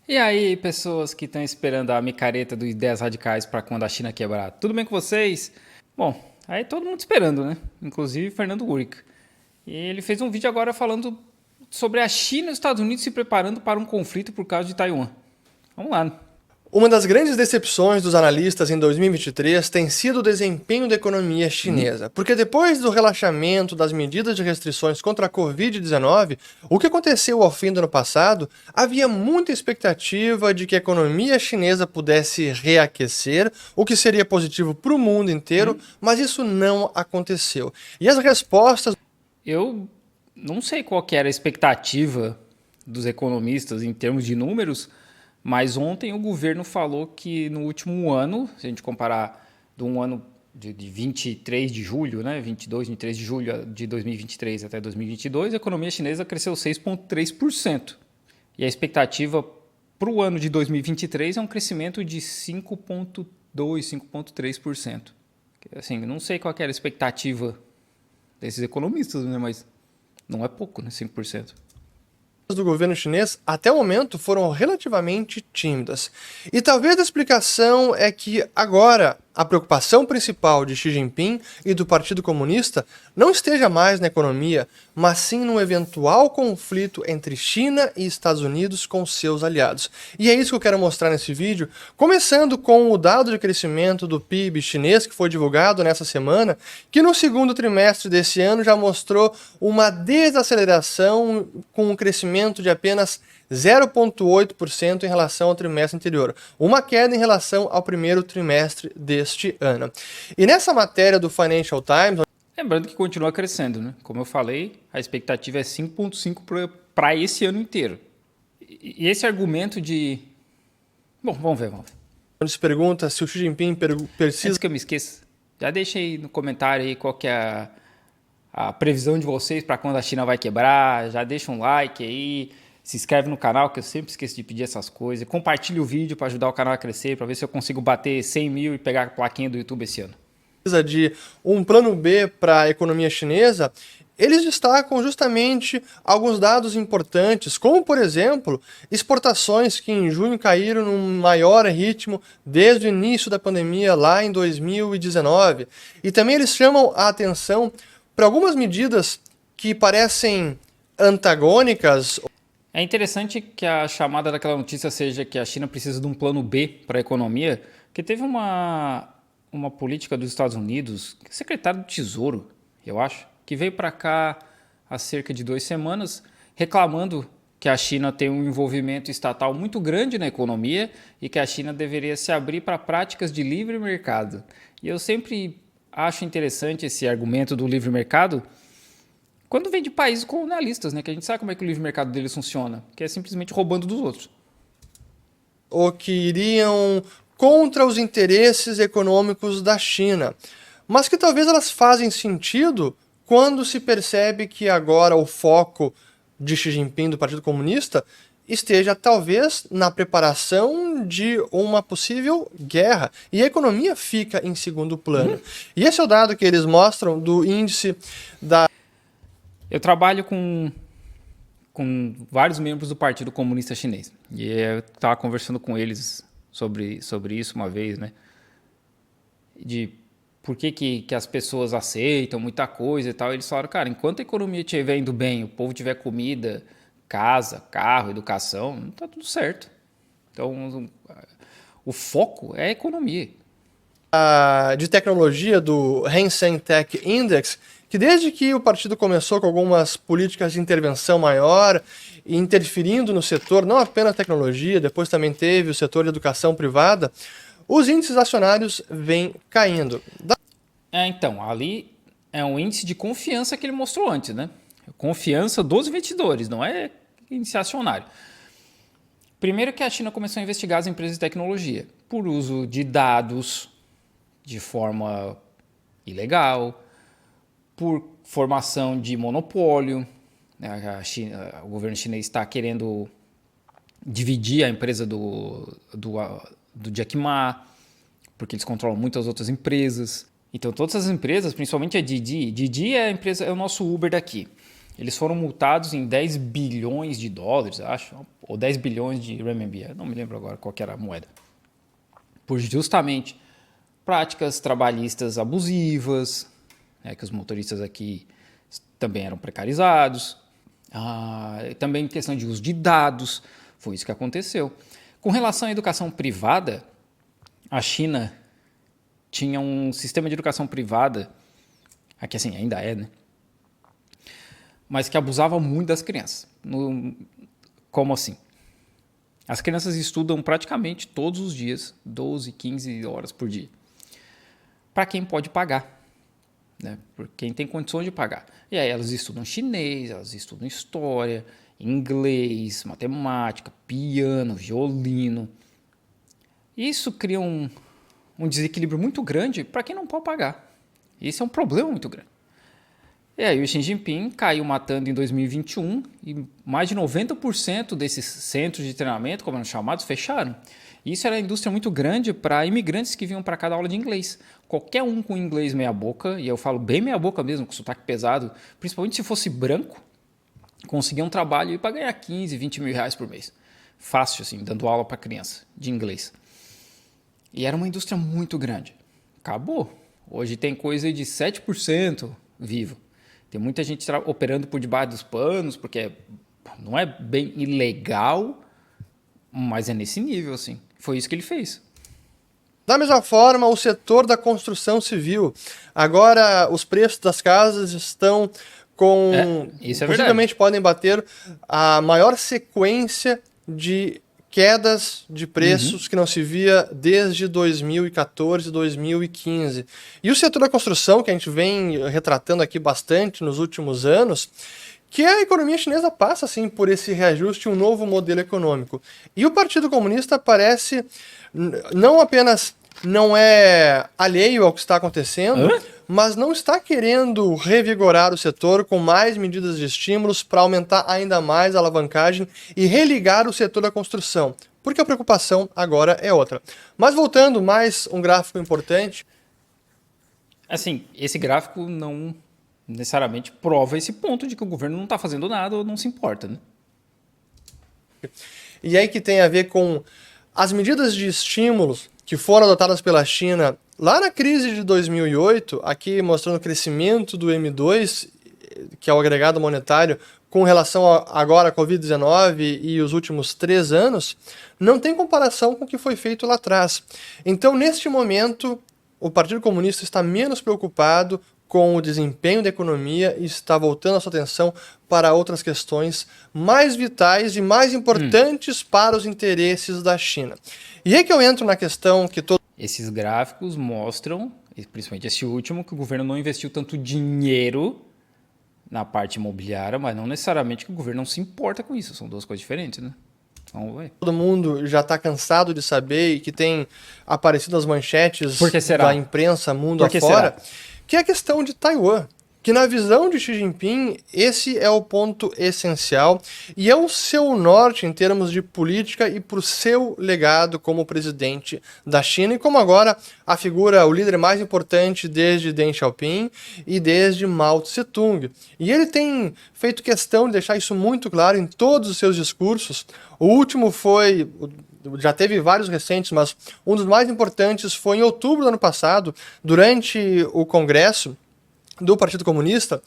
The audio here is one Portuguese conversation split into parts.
E aí, pessoas que estão esperando a micareta dos 10 radicais para quando a China quebrar, tudo bem com vocês? Bom, aí todo mundo esperando, né? Inclusive Fernando Uric. E ele fez um vídeo agora falando sobre a China e os Estados Unidos se preparando para um conflito por causa de Taiwan. Vamos lá, né? Uma das grandes decepções dos analistas em 2023 tem sido o desempenho da economia chinesa, porque depois do relaxamento das medidas de restrições contra a Covid-19, o que aconteceu ao fim do ano passado, havia muita expectativa de que a economia chinesa pudesse reaquecer, o que seria positivo para o mundo inteiro, mas isso não aconteceu. E as respostas Eu não sei qual que era a expectativa dos economistas em termos de números, mas ontem o governo falou que no último ano, se a gente comparar de um ano de 23 de julho, né, 22, 23 de julho de 2023 até 2022, a economia chinesa cresceu 6,3%. E a expectativa para o ano de 2023 é um crescimento de 5,2, 5,3%. Assim, não sei qual que era a expectativa desses economistas, né, mas não é pouco, né, 5%. do governo chinês até o momento foram relativamente tímidas. E talvez a explicação é que agora a preocupação principal de Xi Jinping e do Partido Comunista não esteja mais na economia, mas sim no eventual conflito entre China e Estados Unidos com seus aliados. E é isso que eu quero mostrar nesse vídeo, começando com o dado de crescimento do PIB chinês que foi divulgado nessa semana, que no segundo trimestre desse ano já mostrou uma desaceleração com um crescimento de apenas 0,8% em relação ao trimestre anterior, uma queda em relação ao primeiro trimestre deste ano. E nessa matéria do Financial Times, Lembrando que continua crescendo, né? Como eu falei, a expectativa é 5,5 para esse ano inteiro. E esse argumento de... Bom, vamos ver, vamos ver. onde se pergunta se o Xi Jinping precisa Antes que eu me esqueça, já deixa aí no comentário aí qual que é a previsão de vocês para quando a China vai quebrar. Já deixa um like aí, se inscreve no canal, que eu sempre esqueço de pedir essas coisas. Compartilha o vídeo para ajudar o canal a crescer, para ver se eu consigo bater 100 mil e pegar a plaquinha do YouTube esse ano. de um plano B para a economia chinesa, eles destacam justamente alguns dados importantes, como, por exemplo, exportações que em junho caíram num maior ritmo desde o início da pandemia, lá em 2019. E também eles chamam a atenção para algumas medidas que parecem antagônicas. É interessante que a chamada daquela notícia seja que a China precisa de um plano B para a economia, que teve uma política dos Estados Unidos, secretário do Tesouro, eu acho, que veio para cá há cerca de 2 semanas reclamando que a China tem um envolvimento estatal muito grande na economia e que a China deveria se abrir para práticas de livre mercado. E eu sempre acho interessante esse argumento do livre mercado quando vem de países colonialistas, né, que a gente sabe como é que o livre mercado deles funciona, que é simplesmente roubando dos outros. Ou que iriam contra os interesses econômicos da China, mas que talvez elas fazem sentido quando se percebe que agora o foco de Xi Jinping do Partido Comunista esteja talvez na preparação de uma possível guerra, e a economia fica em segundo plano. E esse é o dado que eles mostram do índice da... Eu trabalho com vários membros do Partido Comunista Chinês. E eu estava conversando com eles sobre isso uma vez, né? De por que as pessoas aceitam muita coisa e tal. Eles falaram, cara, enquanto a economia estiver indo bem, o povo tiver comida, casa, carro, educação, não tá tudo certo. Então, o foco é a economia. de tecnologia do Hang Seng Tech Index, que desde que o partido começou com algumas políticas de intervenção maior, interferindo no setor, não apenas tecnologia, depois também teve o setor de educação privada, os índices acionários vêm caindo. Então, ali é um índice de confiança que ele mostrou antes, né? Confiança dos investidores, não é índice acionário. Primeiro que a China começou a investigar as empresas de tecnologia por uso de dados de forma ilegal, por formação de monopólio. O governo chinês está querendo dividir a empresa do Jack Ma, porque eles controlam muitas outras empresas. Então todas as empresas, principalmente a Didi é a empresa, é o nosso Uber daqui. eles foram multados em 10 bilhões de dólares, acho, ou 10 bilhões de renminbi, não me lembro agora qual que era a moeda, por justamente práticas trabalhistas abusivas, né, que os motoristas aqui também eram precarizados, também questão de uso de dados, foi isso que aconteceu. Com relação à educação privada, a China tinha um sistema de educação privada, aqui assim ainda é, né? Mas que abusava muito das crianças. Como assim? As crianças estudam praticamente todos os dias, 12, 15 horas por dia. Para quem pode pagar, né? Por quem tem condições de pagar. E aí elas estudam chinês, elas estudam história, inglês, matemática, piano, violino. Isso cria um desequilíbrio muito grande para quem não pode pagar. Isso é um problema muito grande. E aí o Xi Jinping caiu matando em 2021 e mais de 90% desses centros de treinamento, como eram chamados, fecharam. Isso era uma indústria muito grande para imigrantes que vinham para cá dar aula de inglês. Qualquer um com inglês meia boca, e eu falo bem meia boca mesmo, com sotaque pesado, principalmente se fosse branco, conseguia um trabalho para ganhar 15, 20 mil reais por mês. Fácil, assim, dando aula para criança de inglês. E era uma indústria muito grande. Acabou. Hoje tem coisa de 7% vivo. Tem muita gente operando por debaixo dos panos, porque não é bem ilegal, mas é nesse nível, assim. Foi isso que ele fez. Da mesma forma, o setor da construção civil. Agora, os preços das casas estão com... isso é possivelmente verdade. podem bater a maior sequência de quedas de preços que não se via desde 2014, 2015. E o setor da construção, que a gente vem retratando aqui bastante nos últimos anos, que a economia chinesa passa, assim, por esse reajuste, um novo modelo econômico. E o Partido Comunista parece não apenas não é alheio ao que está acontecendo, mas não está querendo revigorar o setor com mais medidas de estímulos para aumentar ainda mais a alavancagem e religar o setor da construção, porque a preocupação agora é outra. Mas voltando, mais um gráfico importante. Assim, esse gráfico não necessariamente prova esse ponto de que o governo não está fazendo nada ou não se importa, né? E aí que tem a ver com as medidas de estímulos que foram adotadas pela China lá na crise de 2008, aqui mostrando o crescimento do M2, que é o agregado monetário, com relação agora à Covid-19 e os últimos 3 anos, não tem comparação com o que foi feito lá atrás. Então, neste momento, o Partido Comunista está menos preocupado com o desempenho da economia e está voltando a sua atenção para outras questões mais vitais e mais importantes para os interesses da China. E aí que eu entro na questão que Esses gráficos mostram, principalmente esse último, que o governo não investiu tanto dinheiro na parte imobiliária, mas não necessariamente que o governo não se importa com isso. São duas coisas diferentes, né? Então, todo mundo já está cansado de saber e que tem aparecido nas manchetes da imprensa mundo afora, que é a questão de Taiwan. Que na visão de Xi Jinping, esse é o ponto essencial e é o seu norte em termos de política e para o seu legado como presidente da China e como agora a figura, o líder mais importante desde Deng Xiaoping e desde Mao Tse-tung. E ele tem feito questão de deixar isso muito claro em todos os seus discursos. O último foi... já teve vários recentes, mas um dos mais importantes foi em outubro do ano passado, durante o Congresso do Partido Comunista,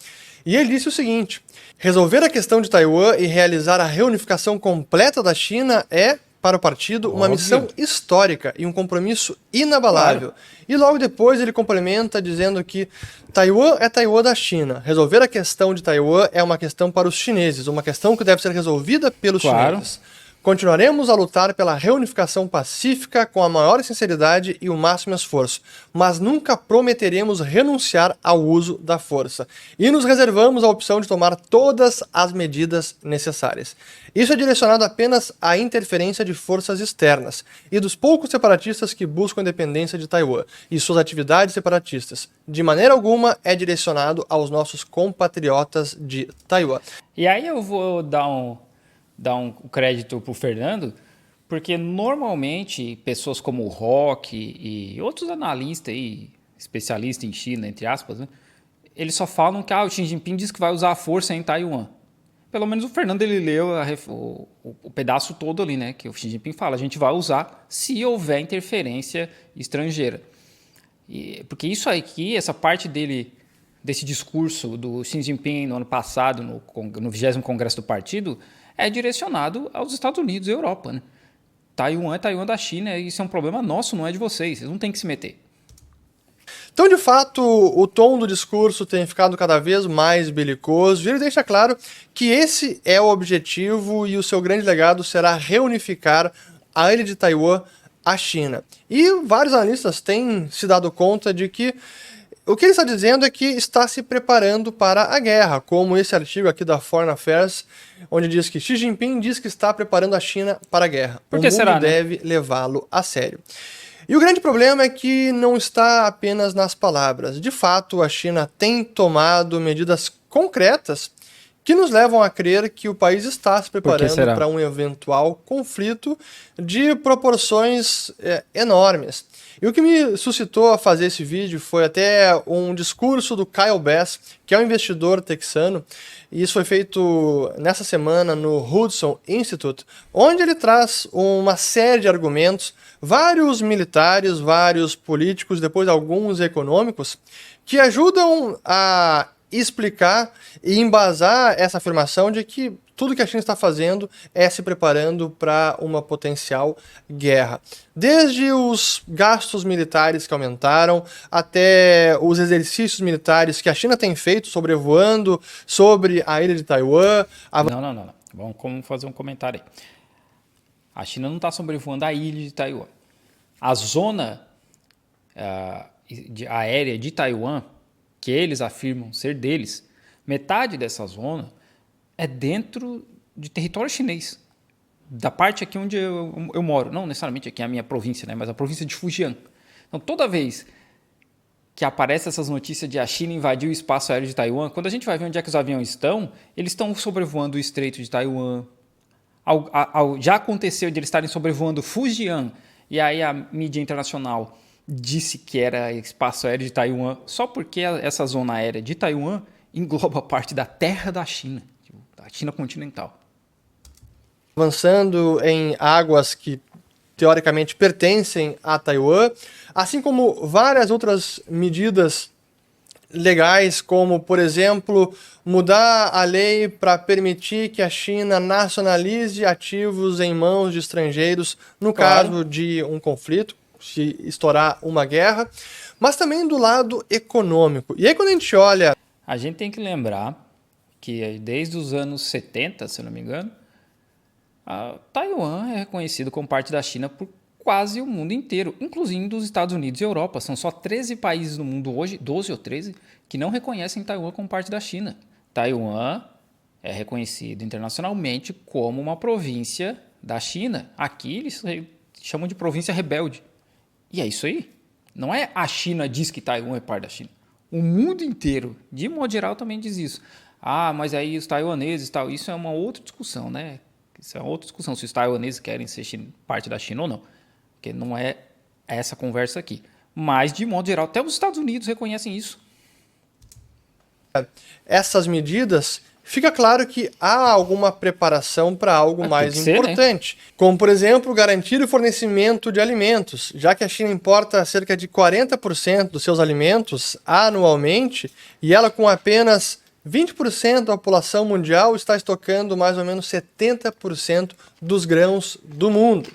e ele disse o seguinte: resolver a questão de Taiwan e realizar a reunificação completa da China é, para o partido, uma missão histórica e um compromisso inabalável. Claro. E logo depois ele complementa dizendo que Taiwan é Taiwan da China. Resolver a questão de Taiwan é uma questão para os chineses, uma questão que deve ser resolvida pelos chineses. Continuaremos a lutar pela reunificação pacífica com a maior sinceridade e o máximo esforço, mas nunca prometeremos renunciar ao uso da força. E nos reservamos a opção de tomar todas as medidas necessárias. Isso é direcionado apenas à interferência de forças externas e dos poucos separatistas que buscam a independência de Taiwan e suas atividades separatistas. De maneira alguma é direcionado aos nossos compatriotas de Taiwan. E aí eu vou dar um crédito para o Fernando, porque normalmente pessoas como o Rock e outros analistas aí, especialistas em China, entre aspas, né, eles só falam que o Xi Jinping diz que vai usar a força em Taiwan. Pelo menos o Fernando ele leu o pedaço todo ali, né? Que o Xi Jinping fala, a gente vai usar se houver interferência estrangeira. Porque isso aqui, essa parte dele, desse discurso do Xi Jinping no ano passado, no 20º Congresso do Partido, é direcionado aos Estados Unidos e Europa, né? Taiwan é Taiwan da China, e isso é um problema nosso, não é de vocês. Vocês não têm que se meter. Então, de fato, o tom do discurso tem ficado cada vez mais belicoso e ele deixa claro que esse é o objetivo e o seu grande legado será reunificar a ilha de Taiwan à China. E vários analistas têm se dado conta de que o que ele está dizendo é que está se preparando para a guerra, como esse artigo aqui da Foreign Affairs, onde diz que Xi Jinping diz que está preparando a China para a guerra. Por que será, né? Deve levá-lo a sério. E o grande problema é que não está apenas nas palavras. De fato, a China tem tomado medidas concretas que nos levam a crer que o país está se preparando para um eventual conflito de proporções enormes. E o que me suscitou a fazer esse vídeo foi até um discurso do Kyle Bass, que é um investidor texano, e isso foi feito nessa semana no Hudson Institute, onde ele traz uma série de argumentos, vários militares, vários políticos, depois alguns econômicos, que ajudam a explicar e embasar essa afirmação de que tudo que a China está fazendo é se preparando para uma potencial guerra. Desde os gastos militares que aumentaram, até os exercícios militares que a China tem feito sobrevoando sobre a ilha de Taiwan. Não. Vamos fazer um comentário aí. A China não está sobrevoando a ilha de Taiwan. A zona aérea de Taiwan, que eles afirmam ser deles, metade dessa zona é dentro de território chinês, da parte aqui onde eu moro, não necessariamente aqui é a minha província, né, mas a província de Fujian. Então, toda vez que aparecem essas notícias de a China invadiu o espaço aéreo de Taiwan, quando a gente vai ver onde é que os aviões estão, eles estão sobrevoando o Estreito de Taiwan. Já aconteceu de eles estarem sobrevoando Fujian, e aí a mídia internacional disse que era espaço aéreo de Taiwan, só porque essa zona aérea de Taiwan engloba parte da terra da China, da China continental. Avançando em águas que teoricamente pertencem a Taiwan, assim como várias outras medidas legais, como, por exemplo, mudar a lei para permitir que a China nacionalize ativos em mãos de estrangeiros no caso de um conflito, se estourar uma guerra, mas também do lado econômico. E aí quando a gente olha... A gente tem que lembrar que desde os anos 70, se não me engano, Taiwan é reconhecido como parte da China por quase o mundo inteiro, inclusive dos Estados Unidos e Europa. São só 13 países no mundo hoje, 12 ou 13, que não reconhecem Taiwan como parte da China. Taiwan é reconhecido internacionalmente como uma província da China. Aqui eles chamam de província rebelde. E é isso aí. Não é a China diz que Taiwan é parte da China. O mundo inteiro, de modo geral, também diz isso. Mas aí os taiwaneses e tal, isso é uma outra discussão, né? Isso é uma outra discussão, se os taiwaneses querem ser parte da China ou não. Porque não é essa conversa aqui. Mas, de modo geral, até os Estados Unidos reconhecem isso. Essas medidas, fica claro que há alguma preparação para algo mais importante. Né? Como, por exemplo, garantir o fornecimento de alimentos, já que a China importa cerca de 40% dos seus alimentos anualmente, e ela com apenas 20% da população mundial está estocando mais ou menos 70% dos grãos do mundo.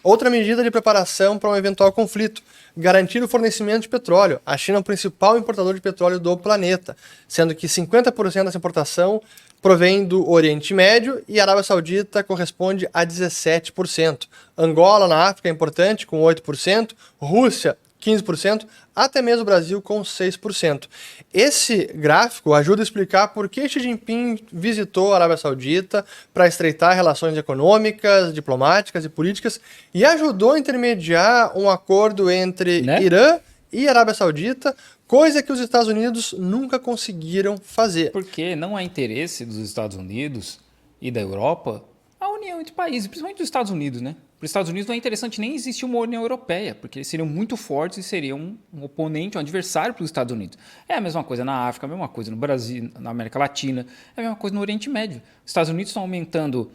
Outra medida de preparação para um eventual conflito, garantir o fornecimento de petróleo. A China é o principal importador de petróleo do planeta, sendo que 50% dessa importação provém do Oriente Médio e a Arábia Saudita corresponde a 17%. Angola, na África, é importante, com 8%, Rússia, 15%, até mesmo o Brasil com 6%. Esse gráfico ajuda a explicar por que Xi Jinping visitou a Arábia Saudita para estreitar relações econômicas, diplomáticas e políticas e ajudou a intermediar um acordo entre Irã e Arábia Saudita, coisa que os Estados Unidos nunca conseguiram fazer. Porque não há interesse dos Estados Unidos e da Europa a união entre países, principalmente dos Estados Unidos, né? Para os Estados Unidos não é interessante nem existir uma União Europeia, porque eles seriam muito fortes e seriam um oponente, um adversário para os Estados Unidos. É a mesma coisa na África, a mesma coisa no Brasil, na América Latina, é a mesma coisa no Oriente Médio. Os Estados Unidos estão aumentando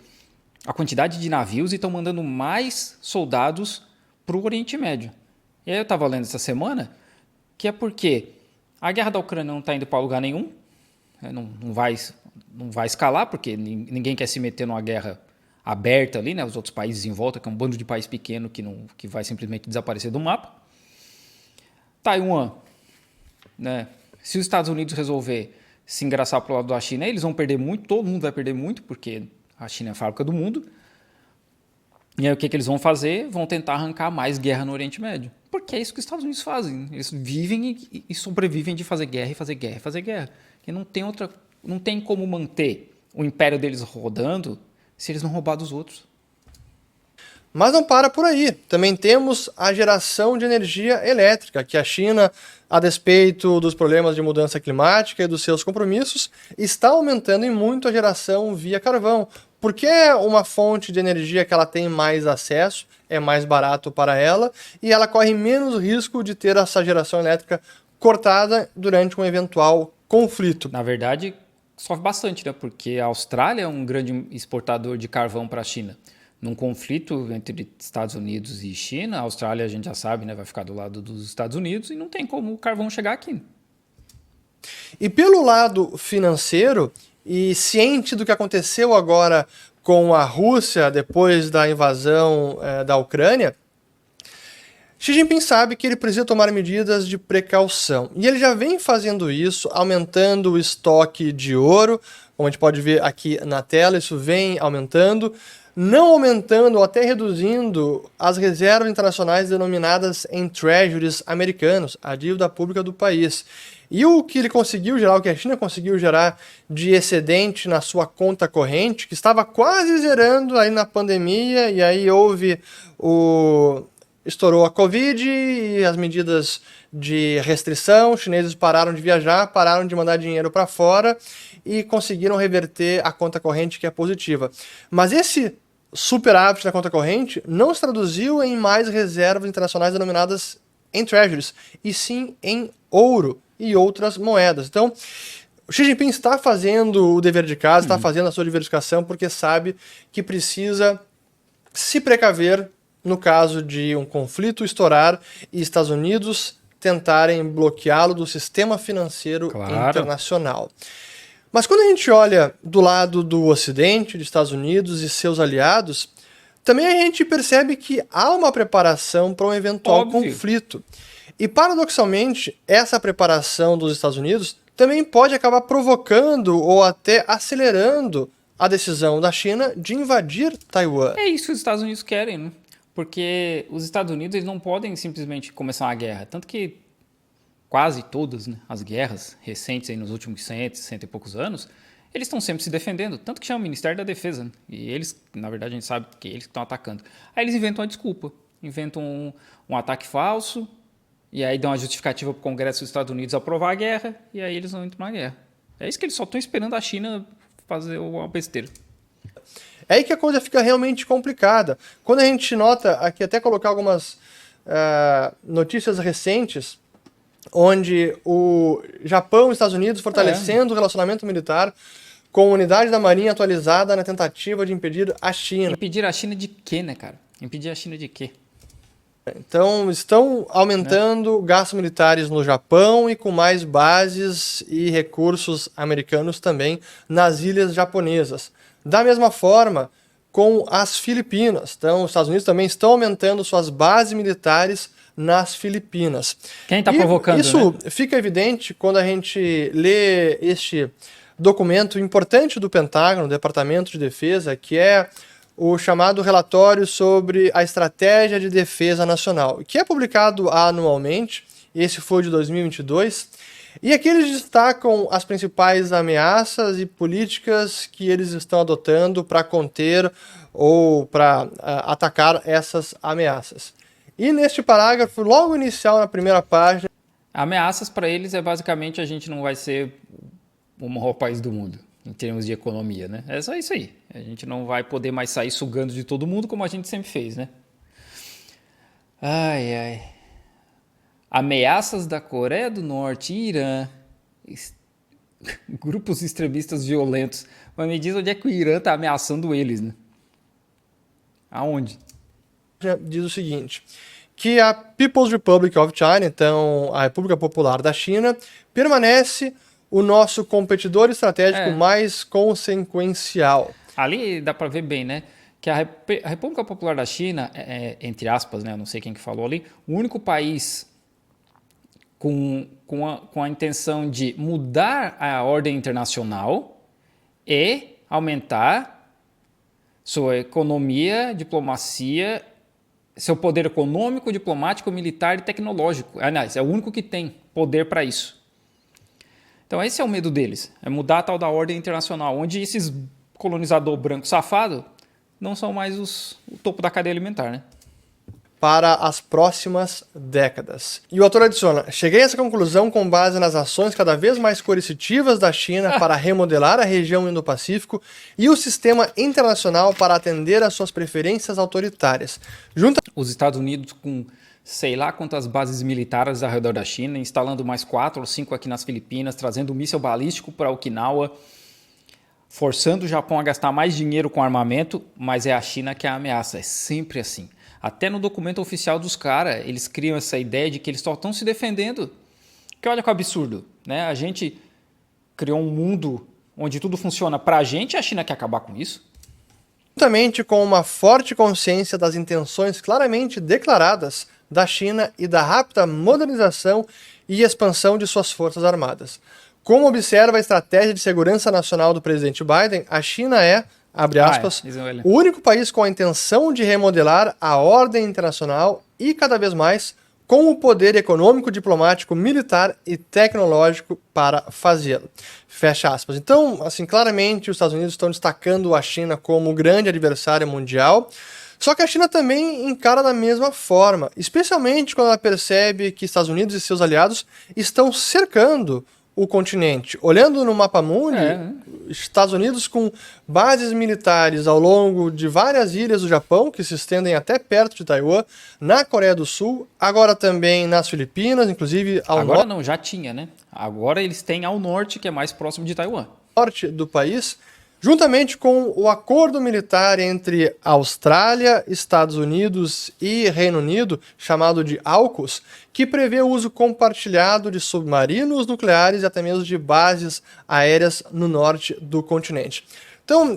a quantidade de navios e estão mandando mais soldados para o Oriente Médio. E aí eu estava lendo essa semana que é porque a guerra da Ucrânia não está indo para lugar nenhum, não vai escalar, porque ninguém quer se meter numa guerra aberta ali, né? Os outros países em volta, que é um bando de país pequeno que vai simplesmente desaparecer do mapa. Taiwan, né? Se os Estados Unidos resolver se engraçar para o lado da China, eles vão perder muito, todo mundo vai perder muito, porque a China é a fábrica do mundo. E aí o que eles vão fazer? Vão tentar arrancar mais guerra no Oriente Médio. Porque é isso que os Estados Unidos fazem. Eles vivem e sobrevivem de fazer guerra e fazer guerra e fazer guerra. E não tem como manter o império deles rodando se eles não roubar dos outros. Mas não para por aí. Também temos a geração de energia elétrica, que a China, a despeito dos problemas de mudança climática e dos seus compromissos, está aumentando em muito a geração via carvão, porque é uma fonte de energia que ela tem mais acesso, é mais barato para ela, e ela corre menos risco de ter essa geração elétrica cortada durante um eventual conflito. Na verdade, sofre bastante, né? Porque a Austrália é um grande exportador de carvão para a China. Num conflito entre Estados Unidos e China, a Austrália, a gente já sabe, né, vai ficar do lado dos Estados Unidos e não tem como o carvão chegar aqui. E pelo lado financeiro, e ciente do que aconteceu agora com a Rússia depois da invasão da Ucrânia, Xi Jinping sabe que ele precisa tomar medidas de precaução. E ele já vem fazendo isso, aumentando o estoque de ouro, como a gente pode ver aqui na tela, isso vem aumentando, não aumentando ou até reduzindo as reservas internacionais denominadas em treasuries americanos, a dívida pública do país. E o que ele conseguiu gerar, o que a China conseguiu gerar de excedente na sua conta corrente, que estava quase zerando aí na pandemia, e aí estourou a Covid e as medidas de restrição, os chineses pararam de viajar, pararam de mandar dinheiro para fora e conseguiram reverter a conta corrente, que é positiva. Mas esse superávit na conta corrente não se traduziu em mais reservas internacionais denominadas em treasuries, e sim em ouro e outras moedas. Então, o Xi Jinping está fazendo o dever de casa, está fazendo a sua diversificação, porque sabe que precisa se precaver no caso de um conflito estourar e Estados Unidos tentarem bloqueá-lo do sistema financeiro internacional. Mas quando a gente olha do lado do Ocidente, dos Estados Unidos e seus aliados, também a gente percebe que há uma preparação para um eventual conflito. E, paradoxalmente, essa preparação dos Estados Unidos também pode acabar provocando ou até acelerando a decisão da China de invadir Taiwan. É isso que os Estados Unidos querem, né? Porque os Estados Unidos eles não podem simplesmente começar uma guerra. Tanto que quase todas, né, as guerras recentes aí nos últimos 100 e poucos anos, eles estão sempre se defendendo. Tanto que chama o Ministério da Defesa. Né? E eles, na verdade, a gente sabe que eles estão atacando. Aí eles inventam uma desculpa. Inventam um ataque falso. E aí dão uma justificativa para o Congresso dos Estados Unidos aprovar a guerra. E aí eles vão entrar na guerra. É isso que eles só estão esperando a China fazer uma besteira. É aí que a coisa fica realmente complicada. Quando a gente nota, aqui até colocar algumas notícias recentes, onde o Japão e os Estados Unidos fortalecendo o relacionamento militar com a unidade da Marinha atualizada na tentativa de impedir a China. Impedir a China de quê, né, cara? Impedir a China de quê? Então, estão aumentando gastos militares no Japão e com mais bases e recursos americanos também nas ilhas japonesas. Da mesma forma, com as Filipinas. Então, os Estados Unidos também estão aumentando suas bases militares nas Filipinas. Quem está provocando, isso, né? Fica evidente quando a gente lê este documento importante do Pentágono, do Departamento de Defesa, que é o chamado Relatório sobre a Estratégia de Defesa Nacional, que é publicado anualmente, esse foi de 2022, e aqui eles destacam as principais ameaças e políticas que eles estão adotando para conter ou para atacar essas ameaças. E neste parágrafo, logo inicial, na primeira página... Ameaças para eles é basicamente a gente não vai ser o maior país do mundo. em termos de economia, né? É só isso aí. A gente não vai poder mais sair sugando de todo mundo como a gente sempre fez, né? Ai, ai. Ameaças da Coreia do Norte e Irã. Grupos extremistas violentos. Mas me diz onde é que o Irã está ameaçando eles, né? Aonde? Diz o seguinte, que a People's Republic of China, então a República Popular da China, permanece o nosso competidor estratégico mais consequencial. Ali dá para ver bem, né? Que a República Popular da China, entre aspas, né? Não sei quem que falou ali, o único país com a intenção de mudar a ordem internacional e aumentar sua economia, diplomacia, seu poder econômico, diplomático, militar e tecnológico. Aliás, é o único que tem poder para isso. Então esse é o medo deles, é mudar a tal da ordem internacional, onde esses colonizador branco safado não são mais o topo da cadeia alimentar, né? Para as próximas décadas. E o autor adiciona, cheguei a essa conclusão com base nas ações cada vez mais coercitivas da China para remodelar a região Indo-Pacífico e o sistema internacional para atender às suas preferências autoritárias. Os Estados Unidos com sei lá quantas bases militares ao redor da China, instalando mais 4 ou 5 aqui nas Filipinas, trazendo um míssil balístico para Okinawa, forçando o Japão a gastar mais dinheiro com armamento, mas é a China que é a ameaça, é sempre assim. Até no documento oficial dos caras, eles criam essa ideia de que eles só estão se defendendo. Que olha que absurdo, né? A gente criou um mundo onde tudo funciona pra gente e a China quer acabar com isso. Juntamente com uma forte consciência das intenções claramente declaradas da China e da rápida modernização e expansão de suas forças armadas. Como observa a estratégia de segurança nacional do presidente Biden, a China é, abre aspas, o único país com a intenção de remodelar a ordem internacional e, cada vez mais, com o poder econômico, diplomático, militar e tecnológico para fazê-lo. Fecha aspas. Então, assim, claramente os Estados Unidos estão destacando a China como grande adversária mundial, só que a China também encara da mesma forma, especialmente quando ela percebe que Estados Unidos e seus aliados estão cercando o continente. Olhando no mapa mundi, Estados Unidos com bases militares ao longo de várias ilhas do Japão, que se estendem até perto de Taiwan, na Coreia do Sul, agora também nas Filipinas, inclusive ao norte. Agora não, já tinha, né? Agora eles têm ao norte, que é mais próximo de Taiwan. Norte do país, juntamente com o acordo militar entre Austrália, Estados Unidos e Reino Unido, chamado de AUKUS, que prevê o uso compartilhado de submarinos nucleares e até mesmo de bases aéreas no norte do continente. Então,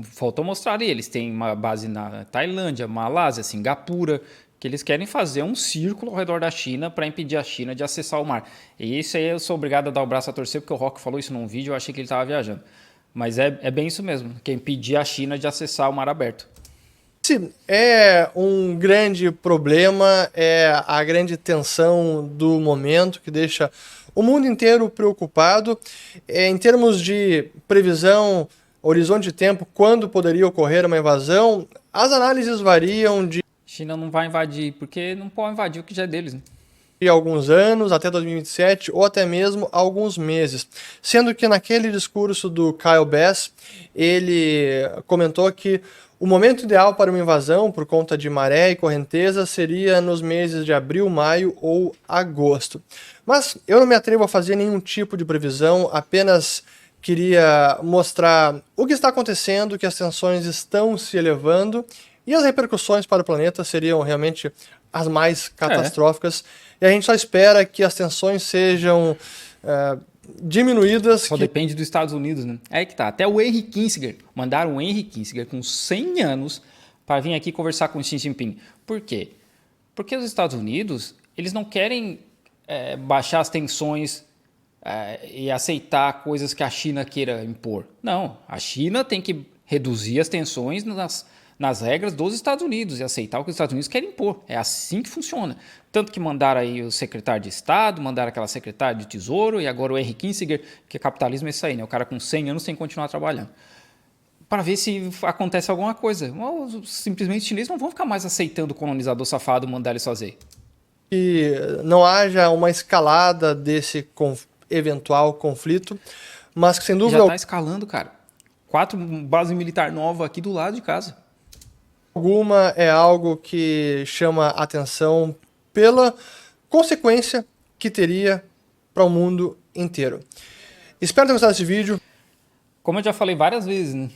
faltou mostrar ali, eles têm uma base na Tailândia, Malásia, Singapura, que eles querem fazer um círculo ao redor da China para impedir a China de acessar o mar. E isso aí eu sou obrigado a dar o braço a torcer, porque o Rock falou isso num vídeo, eu achei que ele estava viajando. Mas é bem isso mesmo, que é impedir a China de acessar o mar aberto. Esse é um grande problema, é a grande tensão do momento que deixa o mundo inteiro preocupado. Em termos de previsão, horizonte de tempo, quando poderia ocorrer uma invasão, as análises variam de... China não vai invadir, porque não pode invadir o que já é deles, né? De alguns anos, até 2027, ou até mesmo alguns meses. Sendo que naquele discurso do Kyle Bass, ele comentou que o momento ideal para uma invasão, por conta de maré e correnteza, seria nos meses de abril, maio ou agosto. Mas eu não me atrevo a fazer nenhum tipo de previsão, apenas queria mostrar o que está acontecendo, que as tensões estão se elevando e as repercussões para o planeta seriam realmente as mais catastróficas. E a gente só espera que as tensões sejam diminuídas. Só depende dos Estados Unidos, né? É que tá. Até o Henry Kissinger, mandaram o Henry Kissinger com 100 anos para vir aqui conversar com o Xi Jinping. Por quê? Porque os Estados Unidos, eles não querem baixar as tensões e aceitar coisas que a China queira impor. Não, a China tem que reduzir as tensões nas regras dos Estados Unidos e aceitar o que os Estados Unidos querem impor. É assim que funciona. Tanto que mandaram aí o secretário de Estado, mandaram aquela secretária de Tesouro e agora o Henry Kissinger, que capitalismo é isso aí, né? O cara com 100 anos tem que continuar trabalhando. Para ver se acontece alguma coisa. Simplesmente os chineses não vão ficar mais aceitando o colonizador safado mandar eles fazer. Que não haja uma escalada desse eventual conflito. mas que sem Já dúvida está escalando, cara. 4 bases militares novas aqui do lado de casa. alguma é algo que chama atenção pela consequência que teria para o mundo inteiro. Espero ter gostado desse vídeo. Como eu já falei várias vezes, né?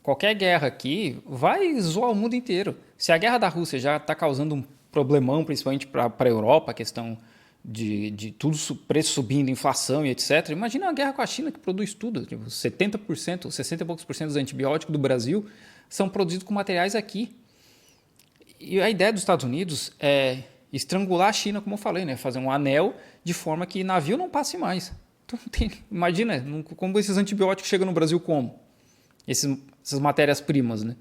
Qualquer guerra aqui vai zoar o mundo inteiro. Se a guerra da Rússia já está causando um problemão, principalmente para a Europa, a questão de tudo, preço subindo, inflação e etc. Imagina uma guerra com a China que produz tudo. Tipo, 70%, 60 e poucos por cento dos antibióticos do Brasil são produzidos com materiais aqui. E a ideia dos Estados Unidos é estrangular a China, como eu falei, né? Fazer um anel de forma que navio não passe mais. Então, imagina como esses antibióticos chegam no Brasil como? Essas matérias-primas, né?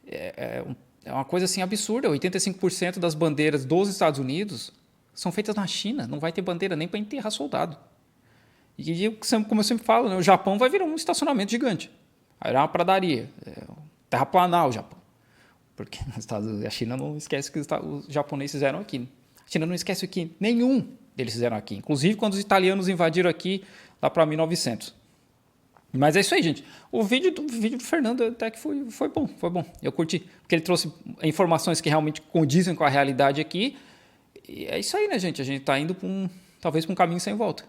É uma coisa assim absurda. 85% das bandeiras dos Estados Unidos são feitas na China. Não vai ter bandeira nem para enterrar soldado. E como eu sempre falo, né, o Japão vai virar um estacionamento gigante. Aí era uma pradaria. Terraplanar o Japão. Porque a China não esquece o que os japoneses fizeram aqui. Né? A China não esquece o que nenhum deles fizeram aqui. Inclusive quando os italianos invadiram aqui lá para 1900. Mas é isso aí, gente. O vídeo do Fernando até que foi bom. Eu curti. Porque ele trouxe informações que realmente condizem com a realidade aqui. E é isso aí, né, gente? A gente está indo talvez para um caminho sem volta.